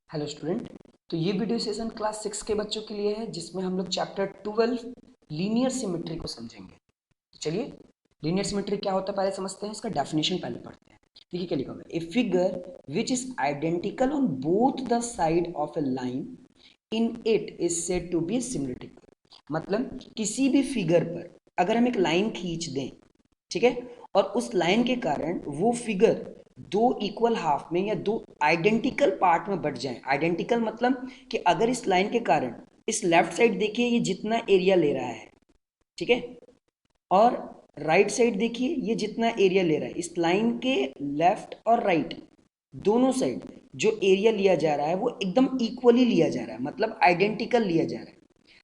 Hello student. तो ये video session class 6 के बच्चों के लिए है जिसमें हम लोग चैप्टर 12 लीनियर सिमेट्री को समझेंगे। तो चलिए, लीनियर सिमेट्री क्या होता है पहले समझते हैं, इसका डेफिनेशन पहले पढ़ते हैं। देखिए क्या लिखा हुआ है, a figure which is identical on both the side of a line in it is said to be symmetrical. मतलब किसी भी फिगर पर अगर हम एक लाइन खींच दें, ठीक है, और उस लाइन के कारण वो फिगर दो इक्वल हाफ में या दो आइडेंटिकल पार्ट में बट जाए। आइडेंटिकल मतलब कि अगर इस लाइन के कारण इस लेफ्ट साइड देखिए ये जितना एरिया ले रहा है, ठीक है, और राइट साइड देखिए ये जितना एरिया ले रहा है, इस लाइन के लेफ्ट और राइट दोनों साइड जो एरिया लिया जा रहा है वो एकदम इक्वली लिया जा रहा है, मतलब आइडेंटिकल लिया जा रहा है।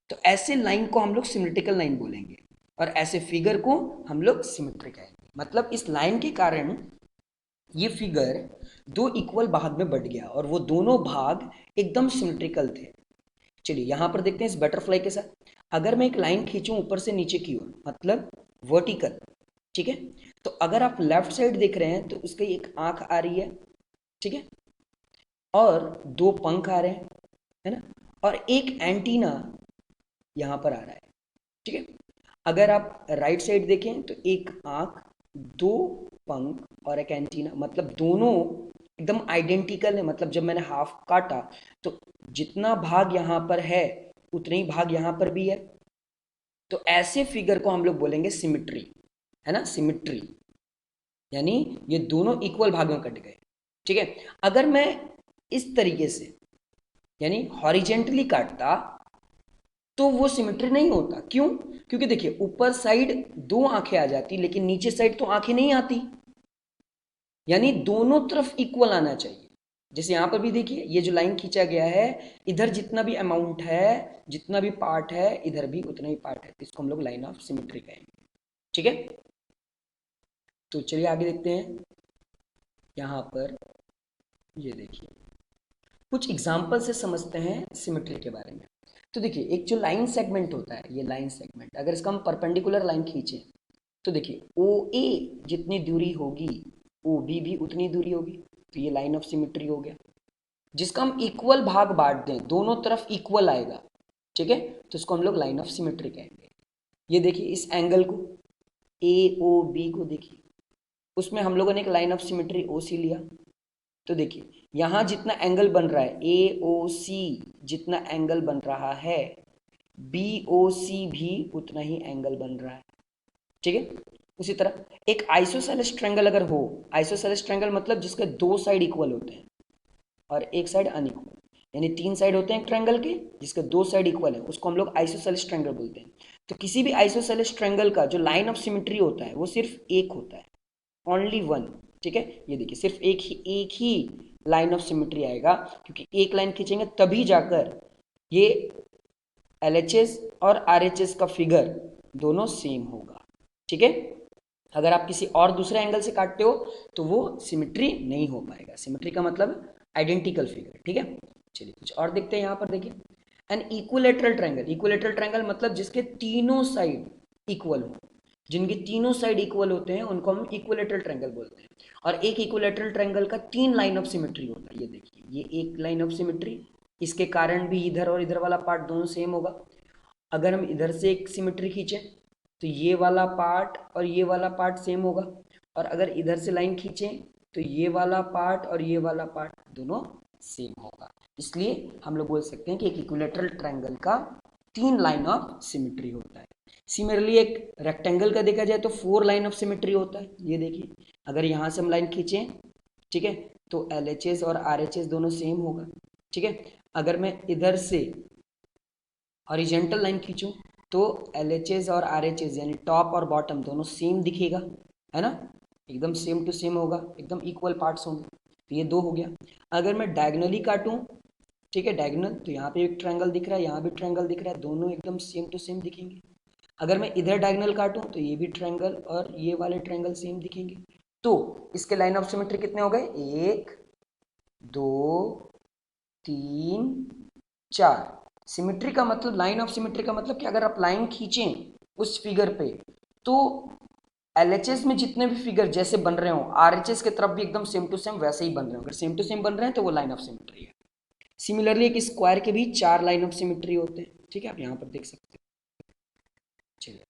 तो ऐसे लाइन को हम लोग सिमेट्रिकल लाइन बोलेंगे और ऐसे फिगर को हम लोग सिमेट्री कहेंगे। मतलब इस लाइन के कारण ये फिगर दो इक्वल भाग में बट गया और वो दोनों भाग एकदम सिमेट्रिकल थे। चलिए यहां पर देखते हैं इस बटरफ्लाई के साथ, अगर मैं एक लाइन खींचूं ऊपर से नीचे की ओर, मतलब वर्टिकल, ठीक है, तो अगर आप लेफ्ट साइड देख रहे हैं तो उसकी एक आंख आ रही है, ठीक है, और दो पंख आ रहे हैं, है ना, और एक एंटीना यहां पर आ रहा है, ठीक है। अगर आप राइट साइड देखें तो एक आंख, दो पंख और एक एंटीना, मतलब दोनों एकदम आइडेंटिकल है। मतलब जब मैंने हाफ काटा तो जितना भाग यहां पर है उतने ही भाग यहां पर भी है। तो ऐसे फिगर को हम लोग बोलेंगे सिमिट्री, है ना, सिमिट्री। यानी ये दोनों इक्वल भाग में कट गए, ठीक है। अगर मैं इस तरीके से यानी हॉरिजेंटली काटता तो वो सिमेट्री नहीं होता। क्यों? क्योंकि देखिए ऊपर साइड दो आंखें आ जाती लेकिन नीचे साइड तो आंखें नहीं आती, यानी दोनों तरफ इक्वल आना चाहिए। जैसे यहां पर भी देखिए ये जो लाइन खींचा गया है, इधर जितना भी अमाउंट है, जितना भी पार्ट है, इधर भी उतना ही पार्ट है, तो इसको हम लोग लाइन ऑफ सिमेट्री कहेंगे, ठीक है। तो चलिए आगे देखते हैं। यहां पर ये देखिए कुछ एग्जाम्पल से समझते हैं सिमेट्री के बारे में। तो देखिए एक जो लाइन सेगमेंट होता है, ये लाइन सेगमेंट अगर इसका हम परपेंडिकुलर लाइन खींचें तो देखिए ओ ए जितनी दूरी होगी ओ बी भी उतनी दूरी होगी, तो ये लाइन ऑफ सिमेट्री हो गया। जिसका हम इक्वल भाग बांट दें, दोनों तरफ इक्वल आएगा, ठीक है, तो इसको हम लोग लाइन ऑफ सिमेट्री कहेंगे। ये देखिए इस एंगल को, ए ओ बी को देखिए, उसमें हम लोगों ने एक लाइन ऑफ सिमेट्री ओ सी लिया। तो देखिए यहां जितना एंगल बन रहा है ए ओ सी, जितना एंगल बन रहा है बी ओ सी भी उतना ही एंगल बन रहा है, ठीक है। उसी तरह एक आइसोसेलेस ट्रायंगल अगर हो, आइसोसेलेस ट्रायंगल मतलब जिसके दो साइड इक्वल होते हैं और एक साइड अनइक्वल, यानी तीन साइड होते हैं एक ट्रायंगल के जिसके दो साइड इक्वल है, उसको हम लोग आइसोसेलेस ट्रायंगल बोलते हैं। तो किसी भी आइसोसेलेस ट्रायंगल का जो लाइन ऑफ सिमेट्री होता है वो सिर्फ एक होता है, ओनली वन, ठीक है। ये देखिए सिर्फ एक ही लाइन ऑफ सिमेट्री आएगा, क्योंकि एक लाइन खींचेंगे तभी जाकर ये एलएचएस और आरएचएस का फिगर दोनों सेम होगा, ठीक है। अगर आप किसी और दूसरे एंगल से काटते हो तो वो सिमेट्री नहीं हो पाएगा। सिमेट्री का मतलब आइडेंटिकल फिगर, ठीक है। चलिए कुछ और देखते हैं। यहाँ पर देखिए an equilateral triangle, equilateral triangle मतलब जिसके तीनों साइड इक्वल हो, जिनके तीनों साइड इक्वल होते हैं उनको हम इक्विलेटरल ट्रायंगल बोलते हैं। और एक इक्विलेटरल ट्रायंगल का तीन लाइन ऑफ सिमेट्री होता है। ये देखिए ये एक लाइन ऑफ सिमेट्री, इसके कारण भी इधर और इधर वाला पार्ट दोनों सेम होगा। अगर हम इधर से एक सिमेट्री खींचें तो ये वाला पार्ट और ये वाला पार्ट सेम होगा, और अगर इधर से लाइन खींचें तो ये वाला पार्ट और ये वाला पार्ट दोनों सेम होगा। इसलिए हम लोग बोल सकते हैं कि एक इक्विलेटरल ट्रायंगल का तीन लाइन ऑफ सिमेट्री होता है। सिमिलरली एक रेक्टेंगल का देखा जाए तो फोर लाइन ऑफ सिमेट्री होता है। ये देखिए अगर यहाँ से हम लाइन खींचें, ठीक है, तो एल एच एस और आर एच एस दोनों सेम होगा, ठीक है। अगर मैं इधर से हॉरिजेंटल लाइन खींचूं तो एल एच एस और आर एच एस यानी टॉप और बॉटम दोनों सेम दिखेगा, है ना, एकदम सेम टू सेम होगा, एकदम इक्वल पार्ट्स होंगे। तो ये दो हो गया। अगर मैं डायगनली काटूं, ठीक है, डायगनल, तो यहाँ पे एक ट्रायंगल दिख रहा है, यहाँ भी ट्रायंगल दिख रहा है, दोनों एकदम सेम टू सेम दिखेंगे। अगर मैं इधर डायगनल काटूं तो ये भी ट्रायंगल और ये वाले ट्रायंगल सेम दिखेंगे। तो इसके लाइन ऑफ सिमेट्री कितने हो गए? एक, दो, तीन, चार। सिमेट्री का मतलब, लाइन ऑफ सिमेट्री का मतलब कि अगर आप लाइन खींचें उस फिगर पे तो एलएचएस में जितने भी फिगर जैसे बन रहे हो आरएचएस के तरफ भी एकदम सेम टू सेम वैसे ही बन रहे हो। अगर सेम टू सेम बन रहे हैं तो वो लाइन ऑफ सिमेट्री है। सिमिलरली एक स्क्वायर के भी 4 लाइन ऑफ सिमेट्री होते हैं, ठीक है, आप यहाँ पर देख सकते हो। चलिए,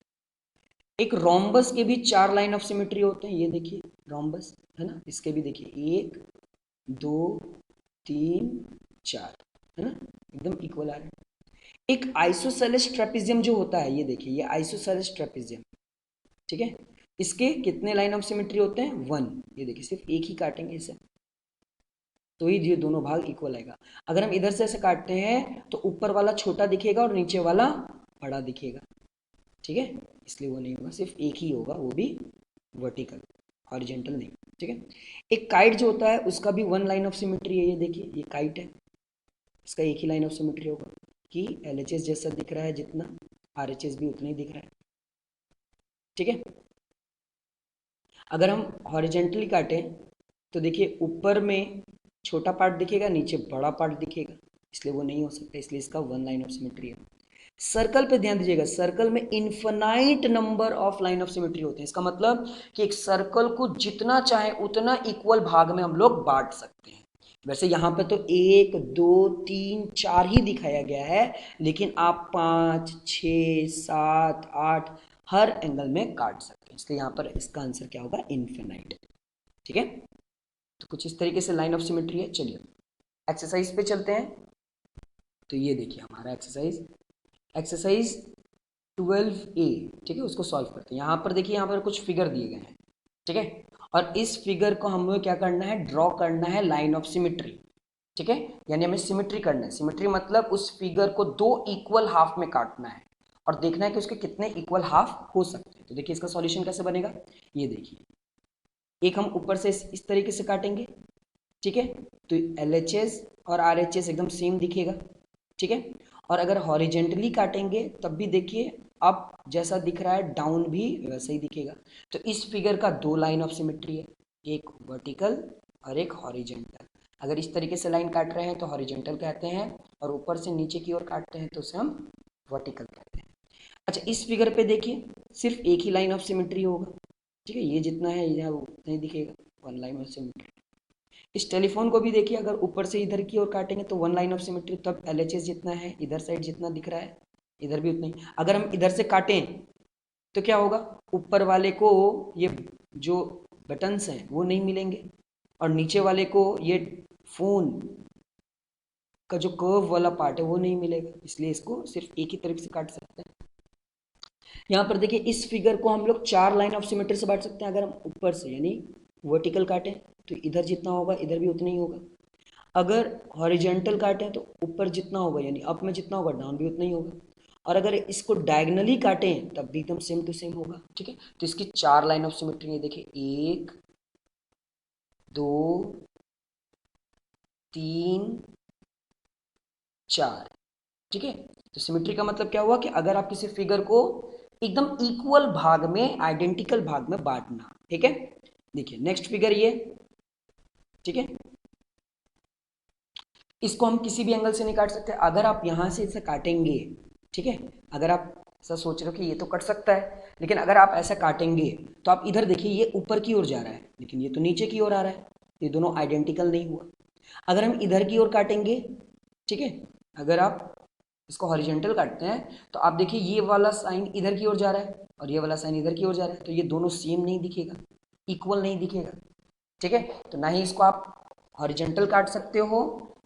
एक रोम्बस के भी 4 लाइन ऑफ सिमेट्री होते हैं, ये देखिए रोम्बस है ना, इसके भी देखिए 1 2 3 4, है ना, एकदम इक्वल आ रहे हैं। एक आइसोसेलेस ट्रेपेजियम जो होता है, ये देखिए ये आइसोसेलेस ट्रेपेजियम, ठीक है, इसके कितने लाइन ऑफ सिमेट्री होते हैं 1, ये देखिए सिर्फ एक ही काटेंगे इसे तो ही ये दोनों भाग इक्वल आएगा। अगर हम इधर से ऐसे काटते हैं तो ऊपर वाला छोटा दिखेगा और नीचे वाला बड़ा दिखेगा, ठीक है, इसलिए वो नहीं होगा, सिर्फ एक ही होगा, वो भी वर्टिकल, हॉरिजेंटल नहीं, ठीक है। एक काइट जो होता है उसका भी 1 लाइन ऑफ सिमेट्री है, ये देखिए ये काइट है, इसका एक ही लाइन ऑफ सिमेट्री होगा कि LHS जैसा दिख रहा है जितना, RHS भी उतना ही दिख रहा है, ठीक है। अगर हम हॉरिजेंटली काटें तो देखिए ऊपर में छोटा पार्ट दिखेगा, नीचे बड़ा पार्ट दिखेगा, इसलिए वो नहीं हो सकता, इसलिए इसका 1 लाइन ऑफ सिमेट्री है। सर्कल पे ध्यान दीजिएगा, सर्कल में infinite number of line of symmetry होते हैं, इसका मतलब कि एक सर्कल को जितना चाहे उतना इक्वल भाग में हम लोग बांट सकते हैं। वैसे यहाँ पे तो 1 2 3 4 ही दिखाया गया है, लेकिन आप 5 6 7 8 हर एंगल में काट सकते हैं, इसलिए यहाँ पर इसका आंसर क्या होगा, इन्फिनाइट, ठीक है। तो कुछ इस तरीके से लाइन ऑफ सिमेट्री है। चलिए एक्सरसाइज पे चलते हैं। तो ये देखिए हमारा एक्सरसाइज 12A, ठीक है, उसको सॉल्व करते हैं। यहाँ पर देखिए, यहाँ पर कुछ फिगर दिए गए हैं, ठीक है, और इस फिगर को हमें क्या करना है, ड्रॉ करना है लाइन ऑफ सिमेट्री, ठीक है, यानी हमें सिमेट्री करना है। सिमेट्री मतलब उस फिगर को 2 इक्वल हाफ में काटना है और देखना है कि उसके कितने इक्वल हाफ हो सकते हैं। तो देखिए इसका सॉल्यूशन कैसे बनेगा, ये देखिए एक हम ऊपर से इस तरीके से काटेंगे, ठीक है, तो LHS और RHS एकदम सेम दिखेगा, ठीक है। और अगर हॉरिजेंटली काटेंगे तब भी देखिए अप जैसा दिख रहा है, डाउन भी वैसा ही दिखेगा। तो इस फिगर का 2 लाइन ऑफ सिमेट्री है, एक वर्टिकल और एक हॉरिजेंटल। अगर इस तरीके से लाइन काट रहे हैं तो हॉरिजेंटल कहते हैं, और ऊपर से नीचे की ओर काटते हैं तो उसे हम वर्टिकल कहते हैं। अच्छा, इस फिगर पे देखिए सिर्फ एक ही लाइन ऑफ सिमेट्री होगा, ठीक है, ये जितना है यहाँ उतना ही दिखेगा, 1 लाइन ऑफ सिमेट्री। इस टेलीफोन को भी देखिए, अगर ऊपर से इधर की ओर काटेंगे तो 1 लाइन ऑफ सिमेट्री, तब LHS जितना है इधर साइड जितना दिख रहा है इधर भी उतना ही। अगर हम इधर से काटें तो क्या होगा, ऊपर वाले को ये जो बटन्स हैं वो नहीं मिलेंगे, और नीचे वाले को ये फोन का जो कर्व वाला पार्ट है वो नहीं मिलेगा, इसलिए इसको सिर्फ एक ही तरफ से काट सकते हैं। यहाँ पर देखिए इस फिगर को हम लोग 4 लाइन ऑफ सिमेट्री से बांट सकते हैं। अगर हम ऊपर से यानी वर्टिकल काटें तो इधर जितना होगा इधर भी उतना ही होगा। अगर हॉरिजेंटल काटें तो ऊपर जितना होगा यानी अप में जितना होगा डाउन भी उतना ही होगा। और अगर इसको डायगनली काटें तब भी एकदम सेम टू सेम होगा, ठीक है। तो इसकी 4 लाइन ऑफ सिमेट्री है, देखिए 1 2 3 4, ठीक है। तो सिमेट्री का मतलब क्या हुआ कि अगर आप किसी फिगर को एकदम इक्वल भाग में, आइडेंटिकल भाग में बांटना, ठीक है। देखिए नेक्स्ट फिगर ये, ठीक है, इसको हम किसी भी एंगल से नहीं काट सकते। अगर आप यहां से इसे काटेंगे, ठीक है, अगर आप ऐसा सोच रहे हो कि ये तो कट सकता है, लेकिन अगर आप ऐसा काटेंगे तो आप इधर देखिए ये ऊपर की ओर जा रहा है, लेकिन ये तो नीचे की ओर आ रहा है, ये दोनों आइडेंटिकल नहीं हुआ। अगर हम इधर की ओर काटेंगे, ठीक है, अगर आप इसको हॉरिजेंटल काटते हैं तो आप देखिए ये वाला साइन इधर की ओर जा रहा है और ये वाला साइन इधर की ओर जा रहा है, तो ये दोनों सेम नहीं दिखेगा, इक्वल नहीं दिखेगा, ठीक है। तो ना ही इसको आप हॉरिजेंटल काट सकते हो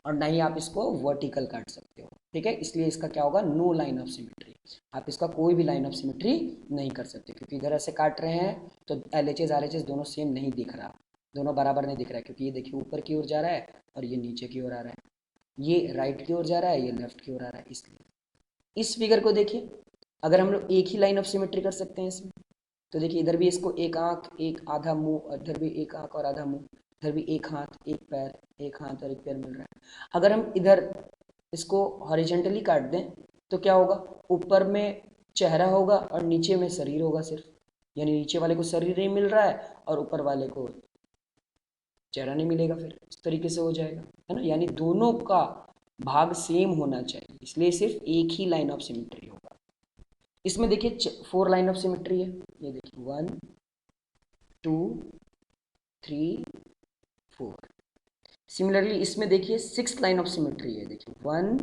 और ना ही आप इसको वर्टिकल काट सकते हो, ठीक है। इसलिए इसका क्या होगा, नो लाइन ऑफ सिमेट्री, आप इसका कोई भी लाइन ऑफ सिमेट्री नहीं कर सकते, क्योंकि इधर ऐसे काट रहे हैं तो LHS RHS दोनों सेम नहीं दिख रहा, दोनों बराबर नहीं दिख रहा है, क्योंकि ये देखिए ऊपर की ओर जा रहा है और ये नीचे की ओर आ रहा है, ये राइट की ओर जा रहा है, ये लेफ्ट की ओर आ रहा है। इसलिए इस फिगर को देखिए, अगर हम लोग एक ही लाइन ऑफ सिमेट्री कर सकते हैं इसमें, तो देखिए इधर भी इसको एक आंख एक आधा मुंह, और इधर भी एक आंख और आधा मुंह, इधर भी एक हाथ एक पैर, एक हाथ और एक पैर मिल रहा है। अगर हम इधर इसको हॉरिजेंटली काट दें तो क्या होगा, ऊपर में चेहरा होगा और नीचे में शरीर होगा सिर्फ, यानी नीचे वाले को शरीर नहीं मिल रहा है और ऊपर वाले को चेहरा नहीं मिलेगा, फिर इस तरीके से हो जाएगा, है ना। यानी दोनों का भाग सेम होना चाहिए, इसलिए सिर्फ एक ही लाइन ऑफ सिमेट्री होगा। इसमें देखिए 4 लाइन ऑफ सिमेट्री है, ये देखिए 1 2 3 4, सिमिलरली इसमें देखिए 6 लाइन ऑफ सिमेट्री है, देखिए 1,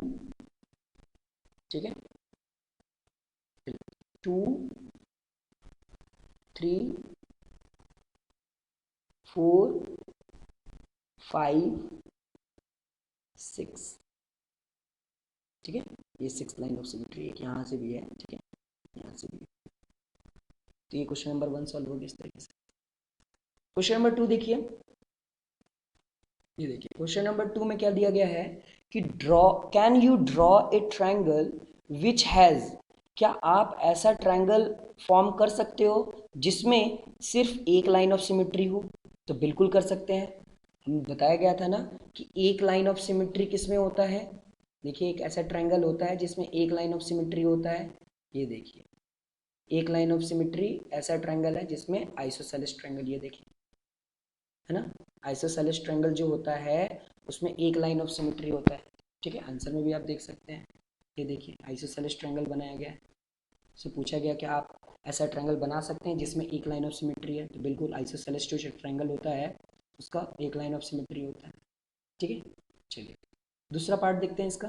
ठीक है, 2, 3, 4, 5, 6, ठीक है, ये 6 लाइन ऑफ सिमेट्री एक यहाँ से भी है, ठीक है, यहाँ से भी। तो ये क्वेश्चन नंबर 1 सॉल्व हो गया इस तरीके से। क्वेश्चन नंबर 2 देखिए, ये देखिए क्वेश्चन नंबर 2 में क्या दिया गया है कि can you draw a triangle which has, क्या आप ऐसा ट्रायंगल फॉर्म कर सकते हो जिसमें सिर्फ एक लाइन ऑफ सिमेट्री हो? तो बिल्कुल कर सकते हैं। हम बताया गया था ना कि एक लाइन ऑफ सिमेट्री किस में होता है। देखिए एक ऐसा ट्रायंगल होता है जिसमें एक लाइन ऑफ सिमेट्री होता है। ये देखिए एक लाइन ऑफ सिमेट्री ऐसा ट्रायंगल है जिसमें आइसोसेलेस ट्रायंगल, ये देखिए है ना, आइसोसेलेस ट्रायंगल जो होता है उसमें एक लाइन ऑफ सिमेट्री होता है, ठीक है। आंसर में भी आप देख सकते हैं, ये देखिए आइसोसेलेस ट्रायंगल बनाया गया है। उससे पूछा गया कि आप ऐसा ट्रायंगल बना सकते हैं जिसमें एक लाइन ऑफ सिमेट्री है, तो बिल्कुल आइसोसेलेस जो ट्रायंगल होता है उसका एक लाइन ऑफ सिमेट्री होता है, ठीक है। चलिए दूसरा पार्ट देखते हैं इसका।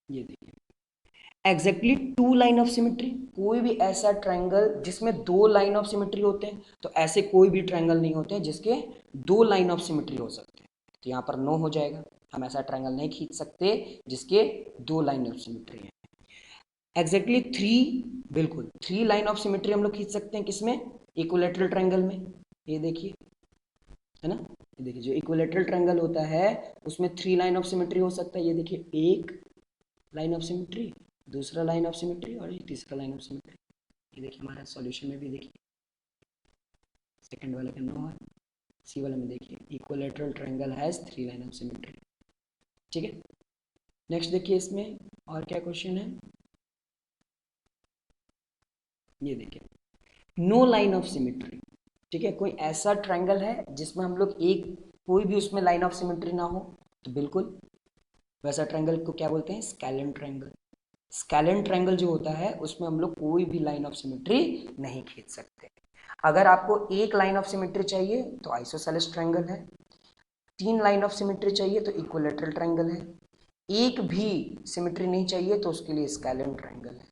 ये देखिए एग्जैक्टली 2 लाइन ऑफ सिमेट्री, कोई भी ऐसा ट्रायंगल जिसमें 2 लाइन ऑफ सिमेट्री होते हैं, तो ऐसे कोई भी ट्रायंगल नहीं होते हैं जिसके 2 लाइन ऑफ सिमेट्री हो सकते हैं, तो यहाँ पर नो हो जाएगा। हम ऐसा ट्रायंगल नहीं खींच सकते जिसके 2 लाइन ऑफ सिमेट्री है। एग्जैक्टली 3, बिल्कुल 3 लाइन ऑफ सिमेट्री हम लोग खींच सकते हैं किसमें, इक्विलैटरल ट्रायंगल में। ये देखिए है ना, ये देखिए जो इक्विलैटरल ट्रायंगल होता है उसमें 3 लाइन ऑफ सिमेट्री हो सकता है। ये देखिए एक लाइन ऑफ सिमेट्री, दूसरा लाइन ऑफ सिमेट्री और ये तीसरा लाइन ऑफ सिमेट्री। ये देखिए हमारा सॉल्यूशन में भी देखिए सेकंड वाले का नो है, सी वाले में देखिए equilateral triangle has 3 line of symmetry, ठीक है। नेक्स्ट देखिए इसमें और क्या क्वेश्चन है, ये देखिए नो लाइन ऑफ सिमेट्री, ठीक है, कोई ऐसा ट्रायंगल है जिसमें हम लोग एक कोई भी उसमें लाइन ऑफ सिमेट्री ना हो, तो बिल्कुल वैसा ट्रायंगल को क्या बोलते हैं, स्केलन ट्रायंगल। स्केलन ट्रायंगल जो होता है उसमें हम लोग कोई भी लाइन ऑफ सिमेट्री नहीं खींच सकते। अगर आपको एक लाइन ऑफ सिमेट्री चाहिए तो आइसोसेलेस ट्रायंगल है, 3 लाइन ऑफ सिमेट्री चाहिए तो इक्विलैटरल ट्रायंगल है, एक भी सिमेट्री नहीं चाहिए तो उसके लिए स्केलन ट्रायंगल है।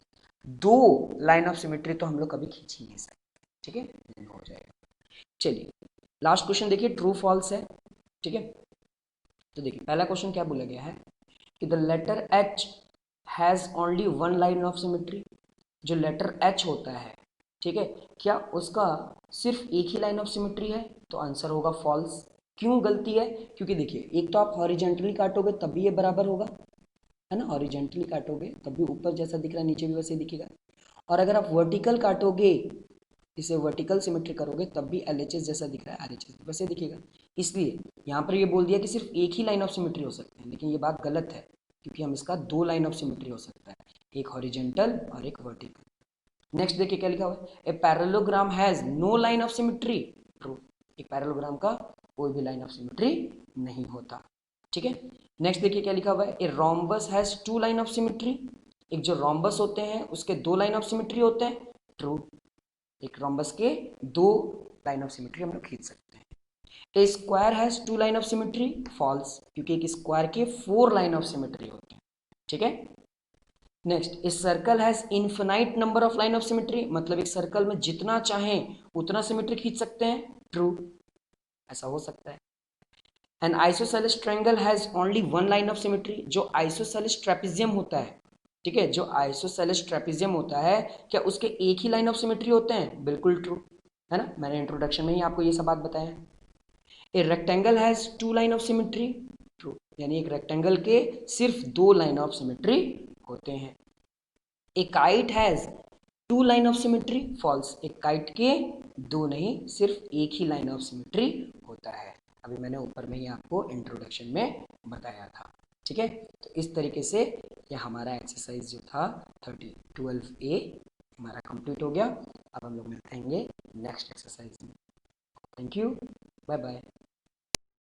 2 लाइन ऑफ सिमेट्री तो हम लोग कभी खींच ही नहीं सकते, ठीक है, हो जाएगा। चलिए लास्ट क्वेश्चन देखिए ट्रू फॉल्स है, ठीक है। तो देखिए पहला क्वेश्चन क्या बोला गया है कि the letter H has only 1 line of symmetry. जो लेटर एच होता है, ठीक है, क्या उसका सिर्फ एक ही लाइन ऑफ सिमेट्री है, तो आंसर होगा फॉल्स। क्यों गलती है, क्योंकि देखिए एक तो आप हॉरिजेंटली काटोगे तब भी ये बराबर होगा, है ना, हॉरिजेंटली काटोगे तब भी ऊपर जैसा दिख रहा है नीचे भी वैसे दिखेगा, और अगर आप वर्टिकल काटोगे, इसे वर्टिकल सिमेट्री करोगे तब भी LHS जैसा दिख रहा है RHS वैसे दिखेगा। इसलिए यहाँ पर ये बोल दिया कि सिर्फ एक ही लाइन ऑफ सिमेट्री हो सकते हैं, लेकिन ये बात गलत है क्योंकि हम इसका 2 लाइन ऑफ सिमेट्री हो सकता है, एक हॉरिजेंटल और एक वर्टिकल। नेक्स्ट देखिए क्या लिखा हुआ है, a parallelogram has no line of symmetry. True, एक पैरेललोग्राम का कोई भी लाइन ऑफ सिमेट्री नहीं होता, ठीक है। नेक्स्ट देखिए क्या लिखा हुआ है, a rhombus has 2 line of symmetry. एक जो रोम्बस होते हैं उसके 2 लाइन ऑफ सिमेट्री होते हैं। ट्रू, एक रोम्बस के 2 लाइन ऑफ सिमेट्री हम लोग खींच सकते हैं। A square has 2 line of symmetry. False, क्योंकि एक स्क्वायर के 4 लाइन ऑफ सिमेट्री होते हैं, ठीक है। नेक्स्ट, इस circle has infinite number of line of symmetry, मतलब एक सर्कल में जितना चाहें उतना सिमेट्री खींच सकते हैं। ट्रू, ऐसा हो सकता है। N isosceles triangle has only 1 line of symmetry. जो आइसोसेलेस ट्रेपेजियम होता है, ठीक है, जो आइसोसेलेस ट्रेपेजियम होता है क्या उसके एक ही लाइन ऑफ सिमेट्री होते हैं? बिल्कुल ट्रू, है ना, मैंने इंट्रोडक्शन में ही आपको ये सब बात बताया। A rectangle has 2 line of symmetry. True, यानी एक रेक्टेंगल के सिर्फ 2 लाइन ऑफ सिमेट्री होते हैं। A kite has 2 line of symmetry. False, एक काइट के 2 नहीं सिर्फ एक ही लाइन ऑफ सिमेट्री होता है। अभी मैंने ऊपर में ही आपको इंट्रोडक्शन में बताया था, ठीक है। तो इस तरीके से ये हमारा एक्सरसाइज जो था 12A हमारा कंप्लीट हो गया। अब हम लोग मिलते हैं नेक्स्ट एक्सरसाइज में। Thank you, bye bye.